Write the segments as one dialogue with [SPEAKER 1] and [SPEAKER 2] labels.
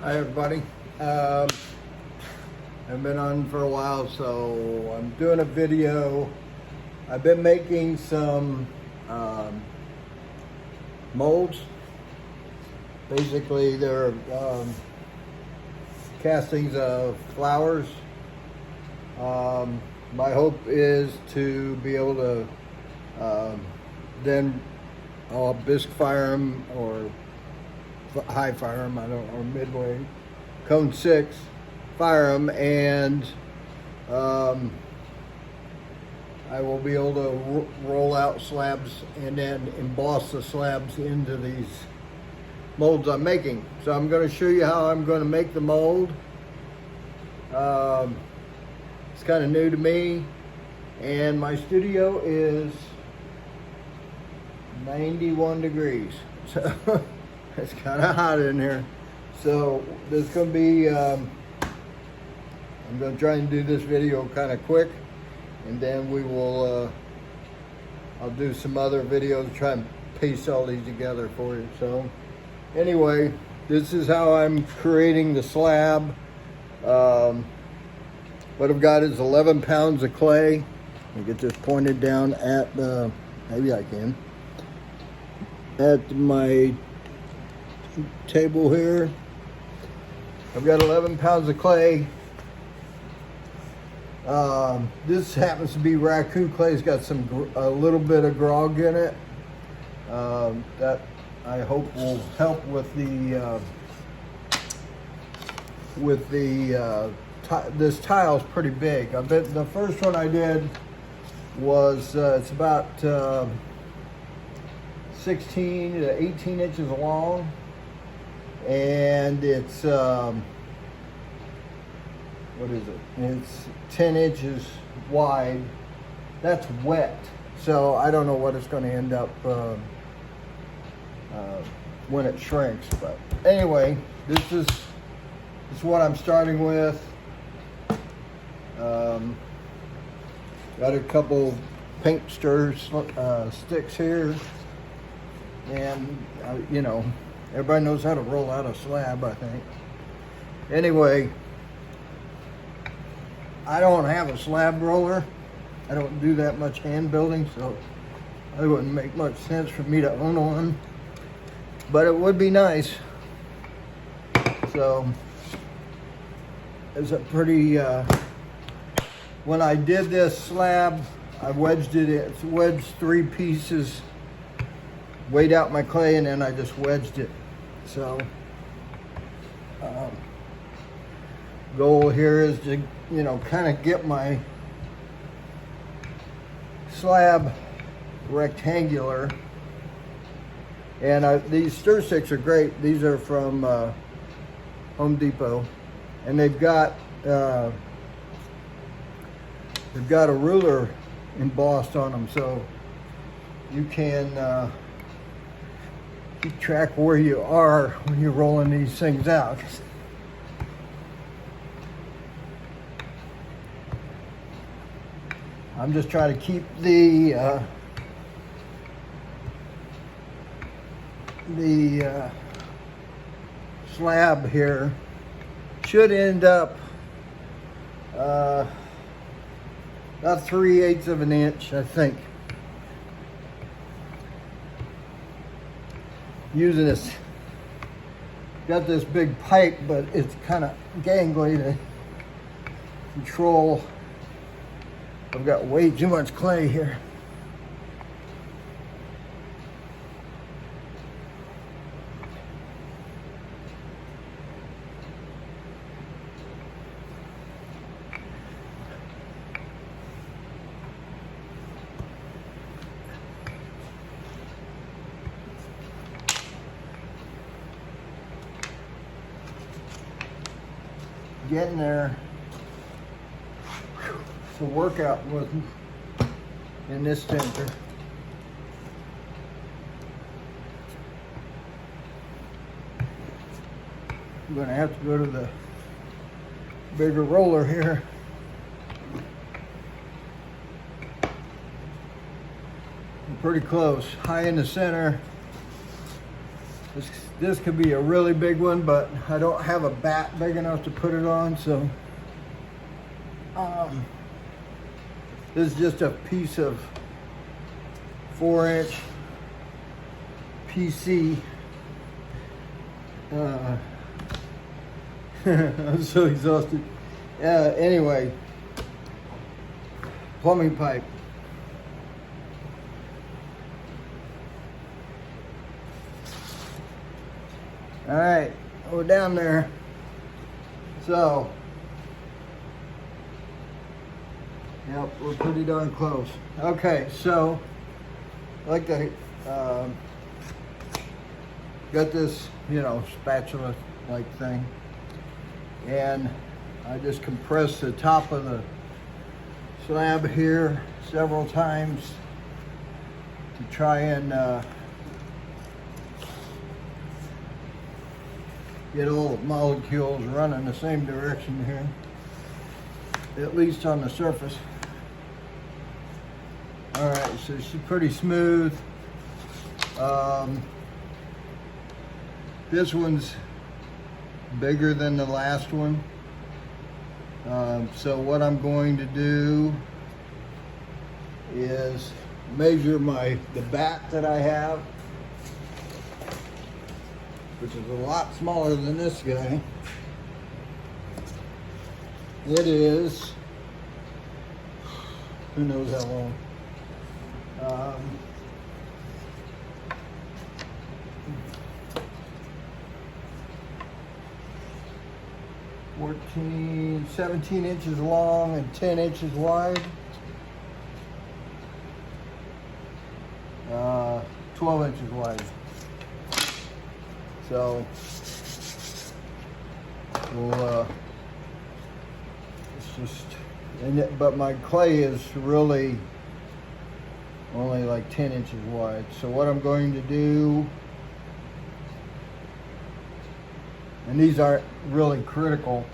[SPEAKER 1] Hi everybody. I've been on for a while, so I'm doing a video. I've been making some molds. Basically, they're castings of flowers. My hope is to be able to then I'll bisque fire them or high fire them, I don't know, midway, cone 6, fire them, and I will be able to roll out slabs and then emboss the slabs into these molds I'm making. So I'm going to show you how I'm going to make the mold. It's kind of new to me, and my studio is 91 degrees, so it's kind of hot in here. So there's going to be, I'm going to try and do this video kind of quick, and then we will, I'll do some other videos, try and paste all these together for you. So anyway, this is how I'm creating the slab. What I've got is 11 pounds of clay. I'll get this pointed down at the, maybe I can, at my table here. I've got 11 pounds of clay. This happens to be raccoon clay. It's got a little bit of grog in it. That I hope will help with this tile's pretty big. I bet the first one I did was it's about 16 to 18 inches long, and it's what is it? It's 10 inches wide. That's wet, so I don't know what it's going to end up when it shrinks. But anyway, this is what I'm starting with. Got a couple paint stir sticks here, and you know, everybody knows how to roll out a slab, I think. Anyway, I don't have a slab roller. I don't do that much hand building, so it wouldn't make much sense for me to own one, but it would be nice. So it's a pretty when I did this slab, I wedged it. It's wedged 3 pieces, weighed out my clay, and then I just wedged it. So goal here is to, you know, kind of get my slab rectangular. And these stir sticks are great. These are from Home Depot, and they've got a ruler embossed on them, so you can keep track where you are when you're rolling these things out. I'm just trying to keep the slab here. Should end up about 3/8 of an inch, I think. Using this, got this big pipe, but it's kind of gangly to control. I've got way too much clay here. Getting there. It's a workout with in this tinker. I'm gonna have to go to the bigger roller here. I'm pretty close. High in the center. This This could be a really big one, but I don't have a bat big enough to put it on, so this is just a piece of 4-inch PC. I'm so exhausted. Anyway, plumbing pipe. All right, we're down there. So, yep, we're pretty darn close. Okay, so, like the, got this, spatula-like thing, and I just compressed the top of the slab here several times to try and get all the molecules running the same direction here, at least on the surface. All right, so it's pretty smooth. This one's bigger than the last one. So what I'm going to do is measure the bat that I have, which is a lot smaller than this guy. It is, who knows how long. 17 inches long and 10 inches wide. 12 inches wide. So we'll it's just, but my clay is really only like 10 inches wide. So what I'm going to do, and these aren't really critical,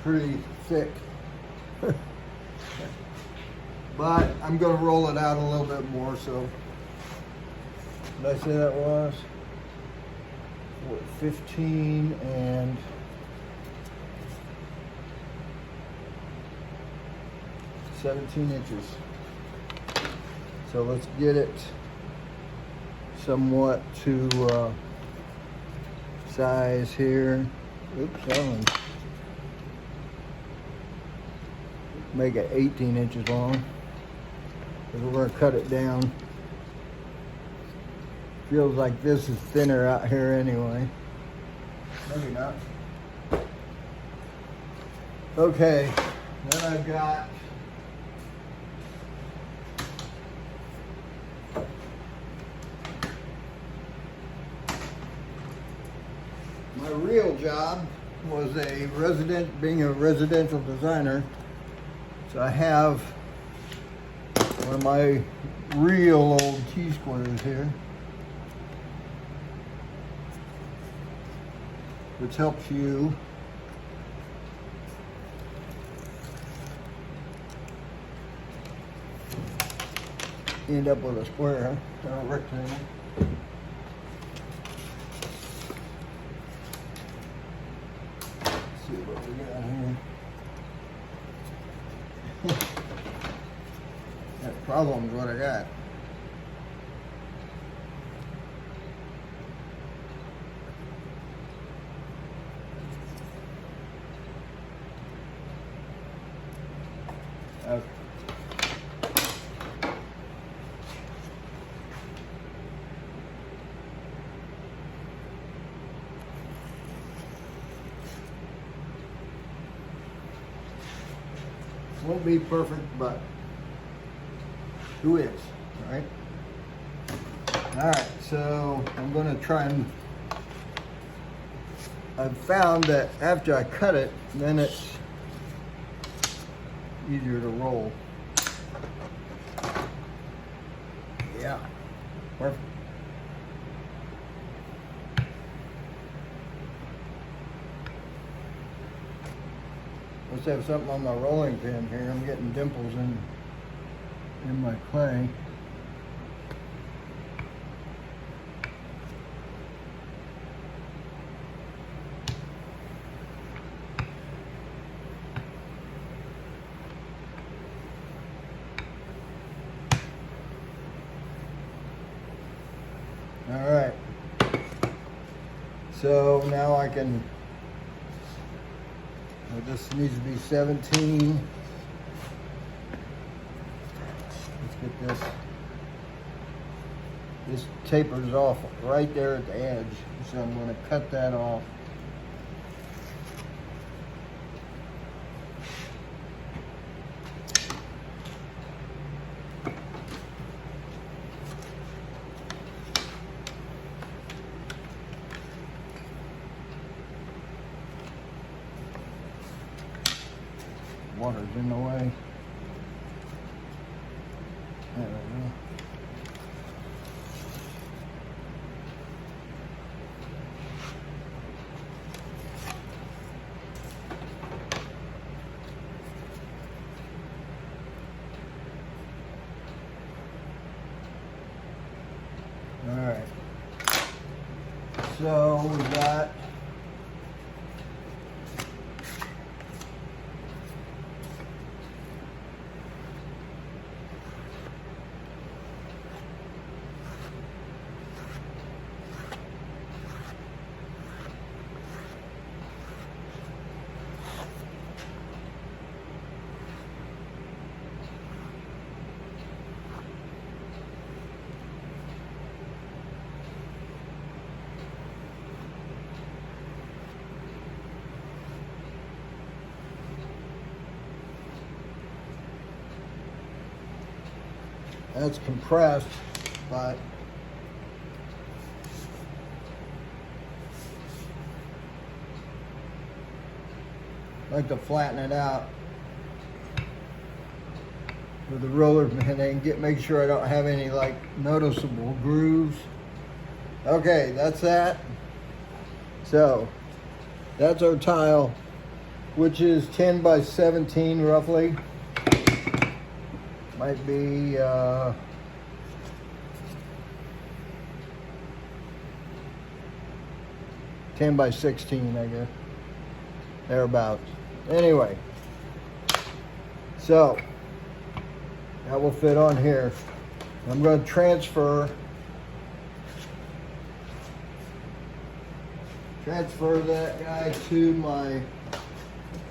[SPEAKER 1] pretty thick, but I'm going to roll it out a little bit more. So what did I say that was? 15 and 17 inches. So let's get it somewhat to size here. Oops, that one. Make it 18 inches long, because we're going to cut it down. Feels like this is thinner out here anyway. Maybe not. Okay, then I've got my real job was being a residential designer. So I have one of my real old T-squares here, which helps you end up with a square or a rectangle. Let's see what we got here. That problem's what I got. Okay. Won't be perfect, but who is, right? All right, so I'm going to try and, I've found that after I cut it, then it's easier to roll. Yeah, perfect. Let's have something on my rolling pin here. I'm getting dimples in my clay. All right. So now I can, this needs to be 17. Let's get this. This tapers off right there at the edge. So I'm going to cut that off. Water's in the way. There we go. All right. So we got that's compressed, but I like to flatten it out with the roller pin and make sure I don't have any like noticeable grooves. Okay, that's that. So that's our tile, which is 10 by 17 roughly. Might be 10 by 16, I guess. Thereabouts. Anyway, so that will fit on here. I'm going to transfer that guy to my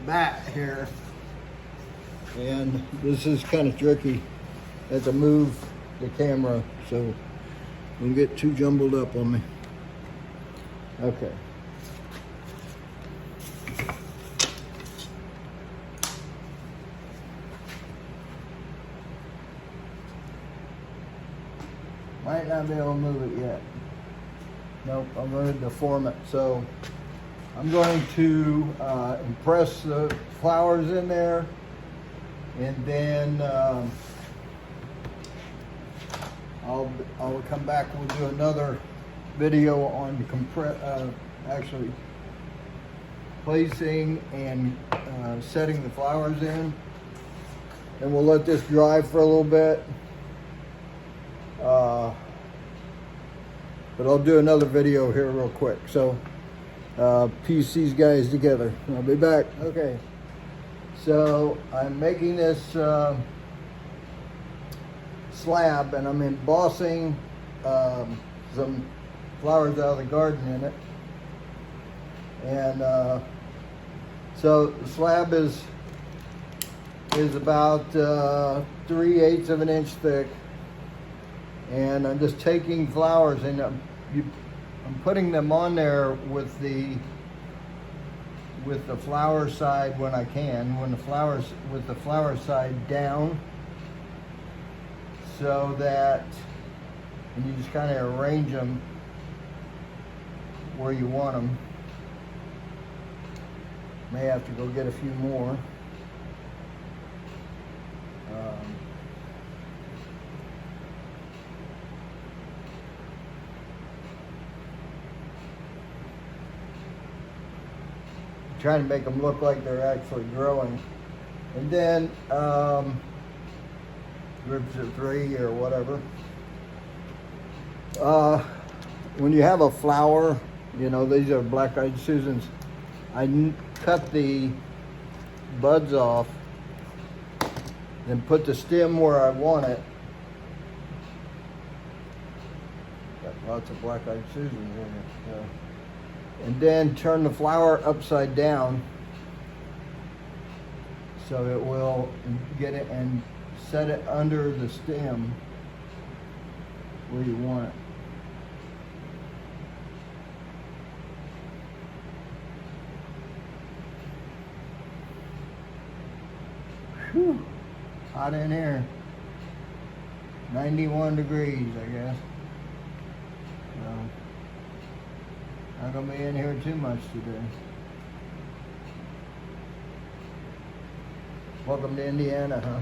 [SPEAKER 1] bat here. And this is kind of tricky. I have to move the camera so don't get too jumbled up on me. Okay. Might not be able to move it yet. Nope, I'm going to deform it. So I'm going to impress the flowers in there, and then I'll come back. We'll do another video on actually placing and setting the flowers in, and we'll let this dry for a little bit. But I'll do another video here real quick. So piece these guys together. I'll be back. Okay. So I'm making this slab, and I'm embossing some flowers out of the garden in it. And so the slab is about 3/8 of an inch thick. And I'm just taking flowers and I'm putting them on there with the flower side when I can, with the flower side down, so that, and you just kind of arrange them where you want them. May have to go get a few more. Trying to make them look like they're actually growing. And then groups of 3 or whatever. When you have a flower, you know, these are black-eyed Susans, I cut the buds off, then put the stem where I want it. Got Lots of black-eyed Susans in it. So. And then turn the flower upside down so it will get it and set it under the stem where you want it. Whew, hot in here. 91 degrees, I guess. So, not gonna be in here too much today. Welcome to Indiana, huh?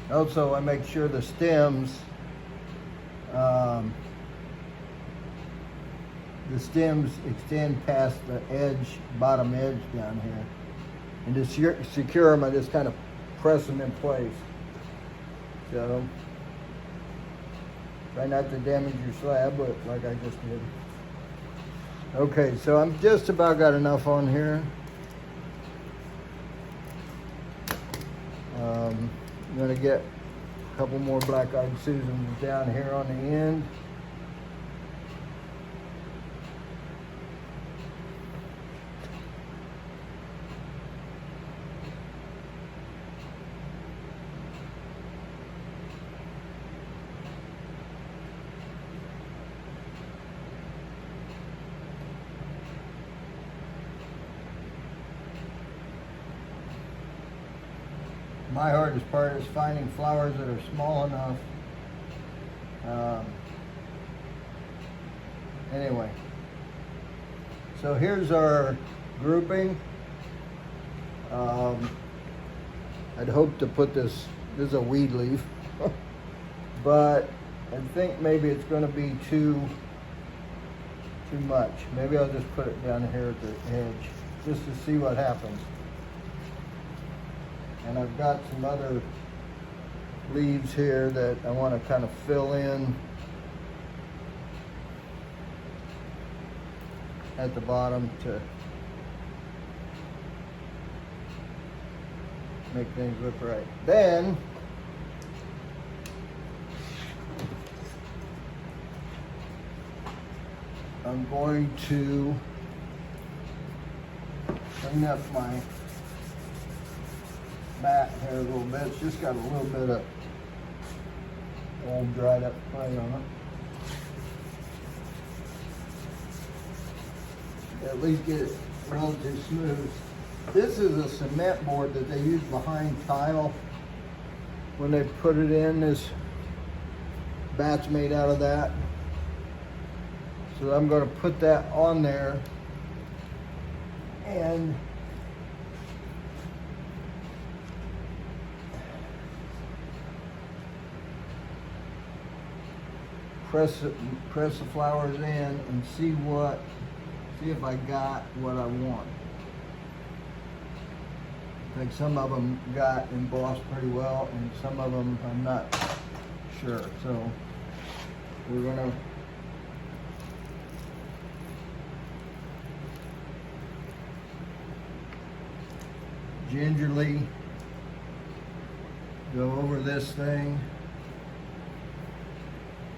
[SPEAKER 1] Also, I make sure the stems extend past the edge, bottom edge down here. And to secure them, I just kind of press them in place. So, try not to damage your slab, but like I just did. Okay, so I'm just about got enough on here. I'm going to get a couple more black-eyed Susans down here on the end. My hardest part is finding flowers that are small enough. Anyway, so here's our grouping. I'd hope to put this is a weed leaf, but I think maybe it's going to be too much. Maybe I'll just put it down here at the edge just to see what happens. And I've got some other leaves here that I want to kind of fill in at the bottom to make things look right. Then I'm going to clean up my mat here a little bit. It's just got a little bit of old dried up clay on it. At least get it relatively smooth. This is a cement board that they use behind tile when they put it in. This bat's made out of that. So I'm going to put that on there and press the flowers in and see if I got what I want. I think some of them got embossed pretty well, and some of them I'm not sure. So we're gonna gingerly go over this thing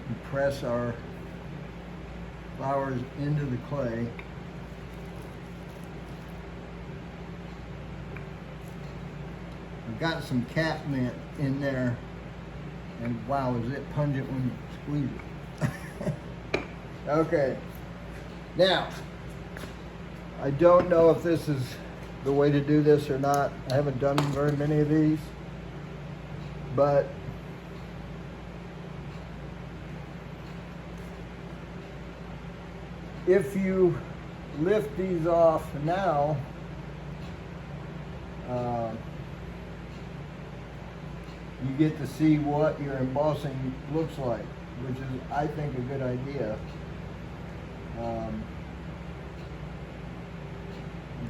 [SPEAKER 1] and press our flowers into the clay. I've got some catmint in there, and wow, is it pungent when you squeeze it. Okay, now I don't know if this is the way to do this or not. I haven't done very many of these, but if you lift these off now, you get to see what your embossing looks like, which is, I think, a good idea.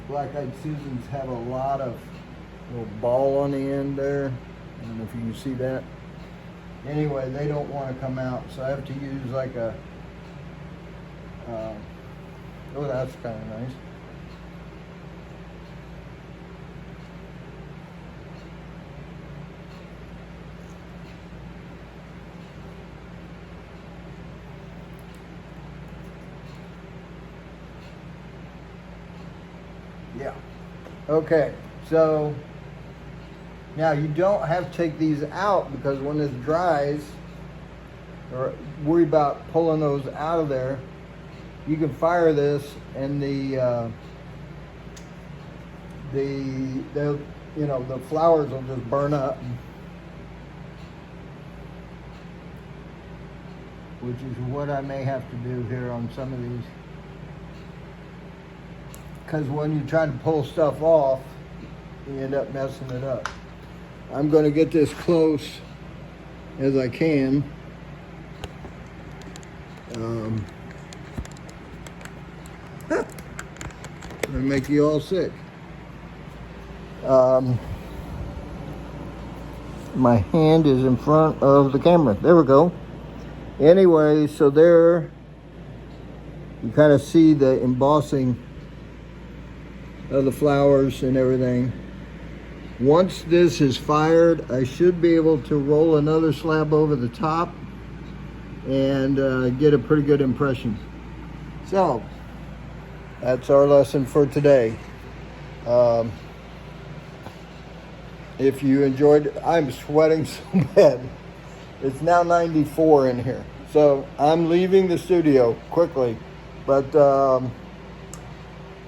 [SPEAKER 1] Black-eyed Susans have a lot of little ball on the end there. I don't know if you can see that. Anyway, they don't want to come out, so I have to use like a, oh, that's kind of nice. Yeah. Okay, so now you don't have to take these out, because when this dries, or worry about pulling those out of there, you can fire this and the you know, the flowers will just burn up, which is what I may have to do here on some of these. Because when you try to pull stuff off, you end up messing it up. I'm going to get this close as I can. Gonna make you all sick. My hand is in front of the camera. There we go. Anyway, so there you kind of see the embossing of the flowers and everything. Once this is fired, I should be able to roll another slab over the top and get a pretty good impression. So that's our lesson for today. If you enjoyed it, I'm sweating so bad. It's now 94 in here, so I'm leaving the studio quickly. But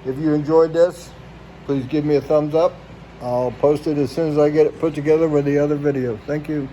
[SPEAKER 1] if you enjoyed this, please give me a thumbs up. I'll post it as soon as I get it put together with the other video. Thank you.